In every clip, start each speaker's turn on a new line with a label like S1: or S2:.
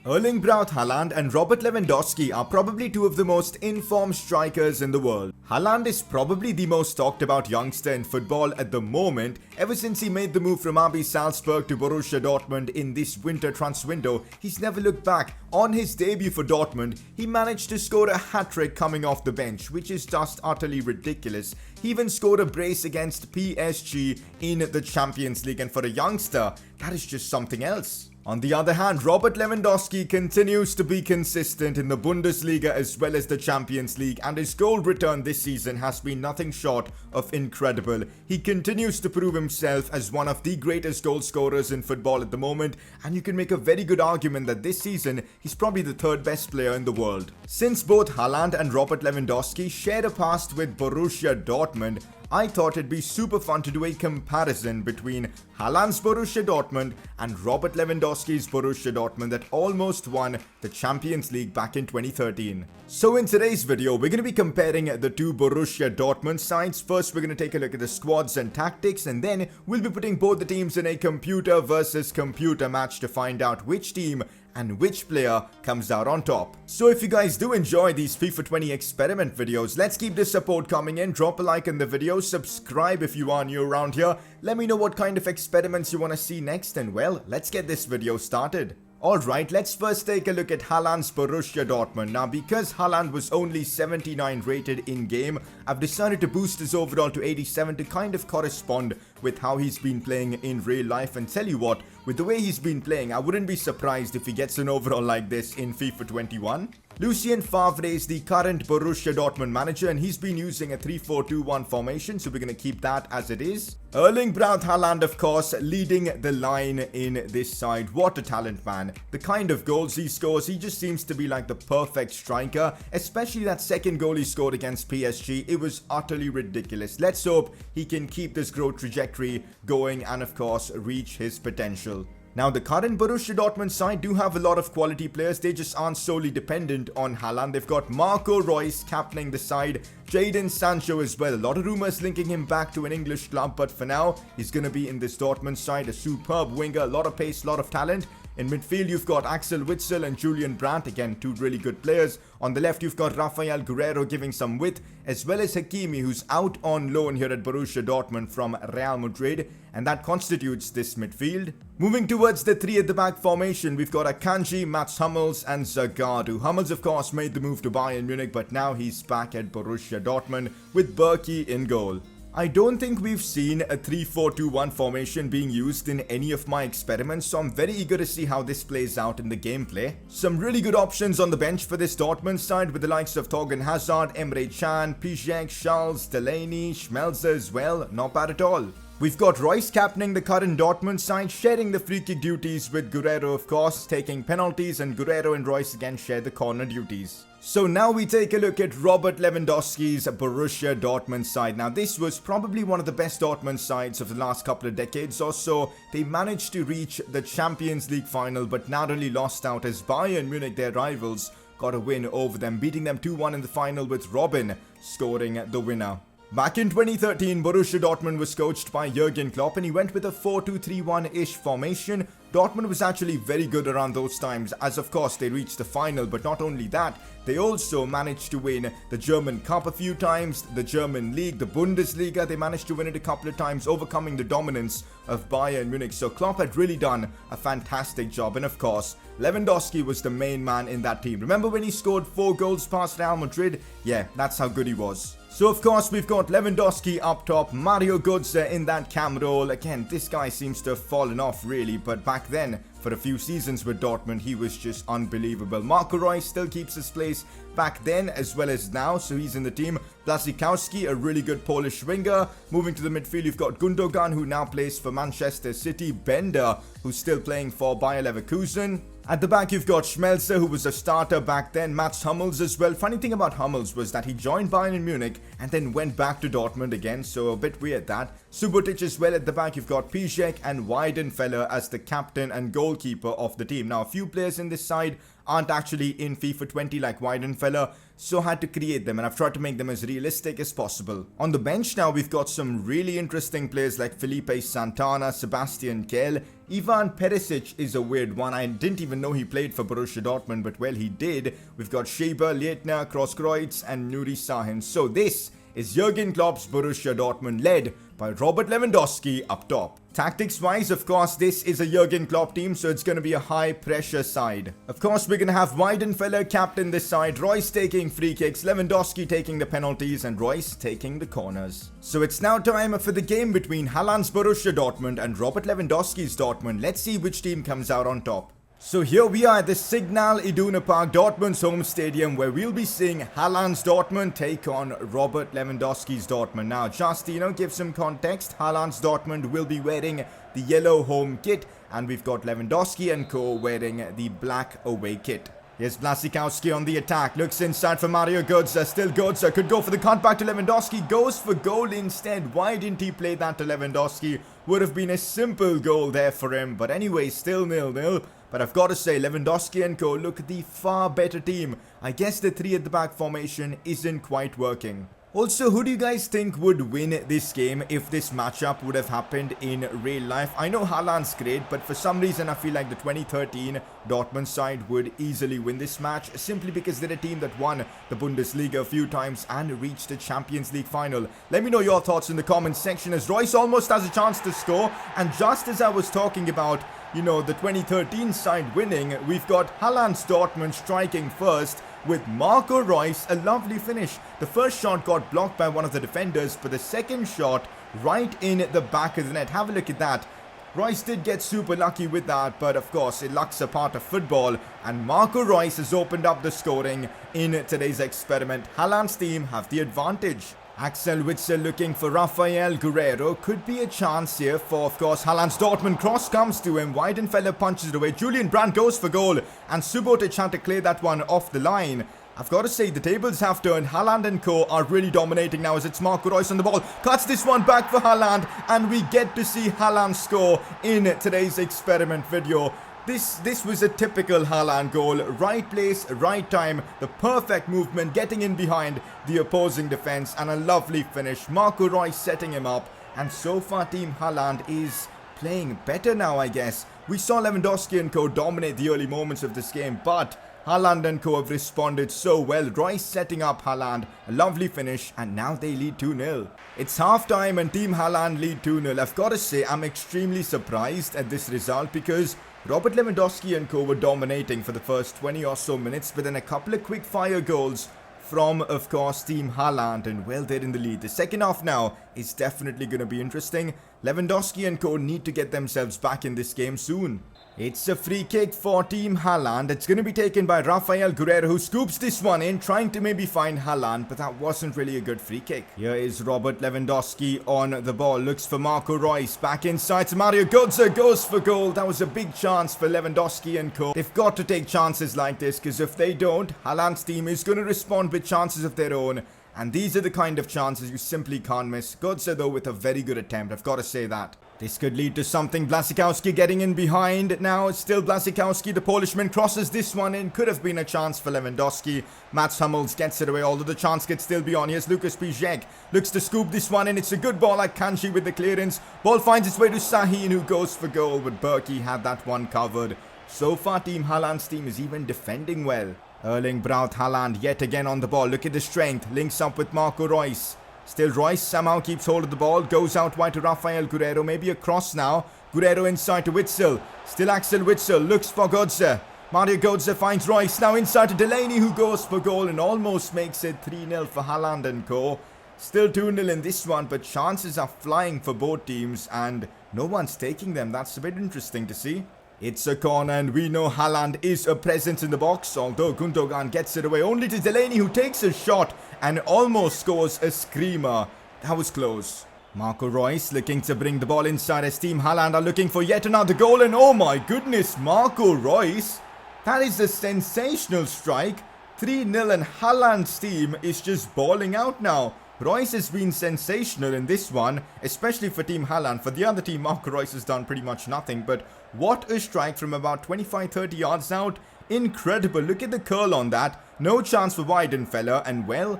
S1: Erling Braut Haaland and Robert Lewandowski are probably two of the most informed strikers in the world. Haaland is probably the most talked about youngster in football at the moment. Ever since he made the move from RB Salzburg to Borussia Dortmund in this winter transfer window, he's never looked back. On his debut for Dortmund, he managed to score a hat-trick coming off the bench, which is just utterly ridiculous. He even scored a brace against PSG in the Champions League, and for a youngster, that is just something else. On the other hand, Robert Lewandowski continues to be consistent in the Bundesliga as well as the Champions League, and his goal return this season has been nothing short of incredible. He continues to prove himself as one of the greatest goal scorers in football at the moment, and you can make a very good argument that this season he's probably the third best player in the world. Since both Haaland and Robert Lewandowski shared a past with Borussia Dortmund, I thought it'd be super fun to do a comparison between Haaland's Borussia Dortmund and Robert Lewandowski's Borussia Dortmund that almost won the Champions League back in 2013. So in today's video, we're going to be comparing the two Borussia Dortmund sides. First, we're going to take a look at the squads and tactics, and then we'll be putting both the teams in a computer versus computer match to find out which team and which player comes out on top. So if you guys do enjoy these FIFA 20 experiment videos, let's keep the support coming in. Drop a like in the video, subscribe if you are new around here. Let me know what kind of experiments you want to see next, and well, let's get this video started. Alright, let's first take a look at Haaland's Borussia Dortmund. Now, because Haaland was only 79 rated in-game, I've decided to boost his overall to 87 to kind of correspond with how he's been playing in real life. And tell you what, with the way he's been playing, I wouldn't be surprised if he gets an overall like this in FIFA 21. Lucien Favre is the current Borussia Dortmund manager, and he's been using a 3-4-2-1 formation, so we're going to keep that as it is. Erling Braut Haaland, of course, leading the line in this side. What a talent, man. The kind of goals he scores, he just seems to be like the perfect striker, especially that second goal he scored against PSG. It was utterly ridiculous. Let's hope he can keep this growth trajectory going and, of course, reach his potential. Now, the current Borussia Dortmund side do have a lot of quality players. They just aren't solely dependent on Haaland. They've got Marco Reus captaining the side, Jadon Sancho as well. A lot of rumors linking him back to an English club, but for now, he's going to be in this Dortmund side. A superb winger, a lot of pace, a lot of talent. In midfield, you've got Axel Witsel and Julian Brandt. Again, two really good players. On the left, you've got Rafael Guerreiro giving some width, as well as Hakimi, who's out on loan here at Borussia Dortmund from Real Madrid. And that constitutes this midfield. Moving towards the three at the back formation, we've got Akanji, Mats Hummels, and Zagadou. Hummels, of course, made the move to Bayern Munich, but now he's back at Borussia Dortmund with Berkey in goal. I don't think we've seen a 3-4-2-1 formation being used in any of my experiments, so I'm very eager to see how this plays out in the gameplay. Some really good options on the bench for this Dortmund side with the likes of Thorgan Hazard, Emre Can, Piszczek, Charles, Delaney, Schmelzer as well. Not bad at all. We've got Reus captaining the current Dortmund side, sharing the free kick duties with Guerreiro, of course, taking penalties, and Guerreiro and Reus again share the corner duties. So now we take a look at Robert Lewandowski's Borussia Dortmund side. Now, this was probably one of the best Dortmund sides of the last couple of decades or so. They managed to reach the Champions League final, but narrowly lost out as Bayern Munich, their rivals, got a win over them, beating them 2-1 in the final with Robin scoring the winner. Back in 2013, Borussia Dortmund was coached by Jurgen Klopp, and he went with a 4-2-3-1-ish formation. Dortmund was actually very good around those times, as of course they reached the final, but not only that, they also managed to win the German Cup a few times, the German League, the Bundesliga. They managed to win it a couple of times, overcoming the dominance of Bayern Munich. So Klopp had really done a fantastic job, and of course, Lewandowski was the main man in that team. Remember when he scored 4 goals past Real Madrid? Yeah, that's how good he was. So of course, we've got Lewandowski up top, Mario Götze in that cam role. Again, this guy seems to have fallen off really, but back then, for a few seasons with Dortmund, he was just unbelievable. Marco Reus still keeps his place back then as well as now, so he's in the team. Błaszczykowski, a really good Polish winger. Moving to the midfield, you've got Gundogan, who now plays for Manchester City. Bender, who's still playing for Bayer Leverkusen. At the back, you've got Schmelzer, who was a starter back then. Mats Hummels as well. Funny thing about Hummels was that he joined Bayern Munich and then went back to Dortmund again, so a bit weird that. Subotic as well at the back. You've got Piszczek and Weidenfeller as the captain and goalkeeper of the team. Now, a few players in this side aren't actually in FIFA 20 like Weidenfeller, so I had to create them and I've tried to make them as realistic as possible. On the bench now, we've got some really interesting players like Felipe Santana, Sebastian Kehl. Ivan Perisic is a weird one. I didn't even know he played for Borussia Dortmund, but well, he did. We've got Schäber, Leitner, Kroos-Kreutz and Nuri Sahin. So this is Jurgen Klopp's Borussia Dortmund, led by Robert Lewandowski up top. Tactics-wise, of course, this is a Jurgen Klopp team, so it's going to be a high-pressure side. Of course, we're going to have Weidenfeller captain this side, Royce taking free kicks, Lewandowski taking the penalties, and Royce taking the corners. So it's now time for the game between Haaland's Borussia Dortmund and Robert Lewandowski's Dortmund. Let's see which team comes out on top. So here we are at the Signal Iduna Park, Dortmund's home stadium, where we'll be seeing Haaland's Dortmund take on Robert Lewandowski's Dortmund. Now, just to, give some context, Haaland's Dortmund will be wearing the yellow home kit, and we've got Lewandowski and co wearing the black away kit. Here's Błaszczykowski on the attack, looks inside for Mario Götze, still Götze, could go for the cutback to Lewandowski, goes for goal instead. Why didn't he play that to Lewandowski? Would have been a simple goal there for him, but anyway, still 0-0. But I've got to say, Lewandowski and co look the far better team. I guess the 3 at the back formation isn't quite working. Also, who do you guys think would win this game if this matchup would have happened in real life? I know Haaland's great, but for some reason I feel like the 2013 Dortmund side would easily win this match, simply because they're a team that won the Bundesliga a few times and reached the Champions League final. Let me know your thoughts in the comments section, as Royce almost has a chance to score, and just as I was talking about the 2013 side winning, we've got Haaland's Dortmund striking first with Marco Reus, a lovely finish. The first shot got blocked by one of the defenders, but the second shot right in the back of the net. Have a look at that. Reus did get super lucky with that, but of course, luck's a part of football, and Marco Reus has opened up the scoring in today's experiment. Haaland's team have the advantage. Axel Witsel looking for Rafael Guerreiro. Could be a chance here for, of course, Haaland's Dortmund. Cross comes to him. Weidenfeller punches it away. Julian Brandt goes for goal. And Subotic had to clear that one off the line. I've got to say, the tables have turned. Haaland and co are really dominating now, as it's Marco Reus on the ball. Cuts this one back for Haaland. And we get to see Haaland score in today's experiment video. This was a typical Haaland goal. Right place, right time, the perfect movement, getting in behind the opposing defense, and a lovely finish. Marco Reus setting him up, and so far Team Haaland is playing better now, I guess. We saw Lewandowski and co dominate the early moments of this game, but Haaland and co have responded so well. Reus setting up Haaland, a lovely finish, and now they lead 2-0. It's half-time and Team Haaland lead 2-0. I've got to say, I'm extremely surprised at this result, because Robert Lewandowski and co were dominating for the first 20 or so minutes, but then a couple of quick-fire goals from, of course, Team Haaland, and well, they're in the lead. The second half now is definitely going to be interesting. Lewandowski and co need to get themselves back in this game soon. It's a free kick for Team Haaland. It's going to be taken by Rafael Guerreiro, who scoops this one in, trying to maybe find Haaland, but that wasn't really a good free kick. Here is Robert Lewandowski on the ball, looks for Marco Reus, back inside to Mario Götze, goes for goal. That was a big chance for Lewandowski and co. They've got to take chances like this, because if they don't, Haaland's team is going to respond with chances of their own. And these are the kind of chances you simply can't miss. Götze, though, with a very good attempt, I've got to say that. This could lead to something. Błaszczykowski getting in behind. Now it's still Błaszczykowski. The Polishman crosses this one in. Could have been a chance for Lewandowski. Mats Hummels gets it away, although the chance could still be on. Here's Lucas Piszczek. Looks to scoop this one in. It's a good ball like Kanji with the clearance. Ball finds its way to Sahin, who goes for goal, but Berkey had that one covered. So far, Team Haaland's team is even defending well. Erling Braut Haaland yet again on the ball. Look at the strength. Links up with Marco Reus. Still Reus somehow keeps hold of the ball. Goes out wide to Rafael Guerreiro. Maybe a cross now. Guerreiro inside to Witsel. Still Axel Witsel. Looks for Götze. Mario Götze finds Reus. Now inside to Delaney, who goes for goal and almost makes it 3-0 for Haaland and co. Still 2-0 in this one, but chances are flying for both teams and no one's taking them. That's a bit interesting to see. It's a corner, and we know Haaland is a presence in the box, although Gundogan gets it away only to Delaney, who takes a shot and almost scores a screamer. That was close. Marco Reus looking to bring the ball inside as Team Haaland are looking for yet another goal, and oh my goodness, Marco Reus. That is a sensational strike. 3-0 and Haaland's team is just balling out now. Reus has been sensational in this one, especially for Team Haaland. For the other team, Marco Reus has done pretty much nothing, but what a strike from about 25-30 yards out. Incredible. Look at the curl on that. No chance for Weidenfeller, and well,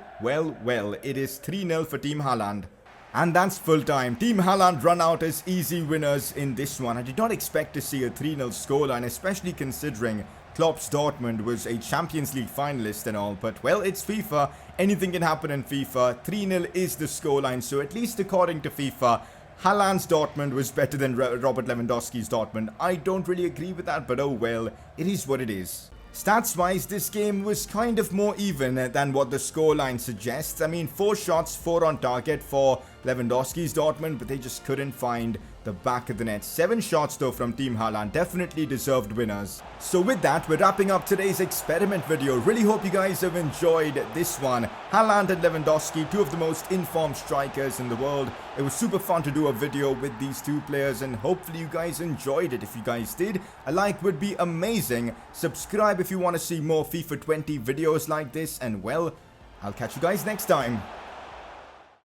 S1: it is 3-0 for Team Haaland. And that's full time. Team Haaland run out as easy winners in this one. I did not expect to see a 3-0 scoreline, especially considering Klopp's Dortmund was a Champions League finalist and all. But, well, it's FIFA. Anything can happen in FIFA. 3-0 is the scoreline. So, at least according to FIFA, Haaland's Dortmund was better than Robert Lewandowski's Dortmund. I don't really agree with that, but oh well, it is what it is. Stats-wise, this game was kind of more even than what the scoreline suggests. I mean, 4 shots, 4 on target for Lewandowski's Dortmund, but they just couldn't find the back of the net. 7 shots though from Team Haaland, definitely deserved winners. So with that, we're wrapping up today's experiment video. Really hope you guys have enjoyed this one. Haaland and Lewandowski, 2 of the most informed strikers in the world. It was super fun to do a video with these 2 players, and hopefully you guys enjoyed it. If you guys did, a like would be amazing. Subscribe if you want to see more FIFA 20 videos like this, and well, I'll catch you guys next time.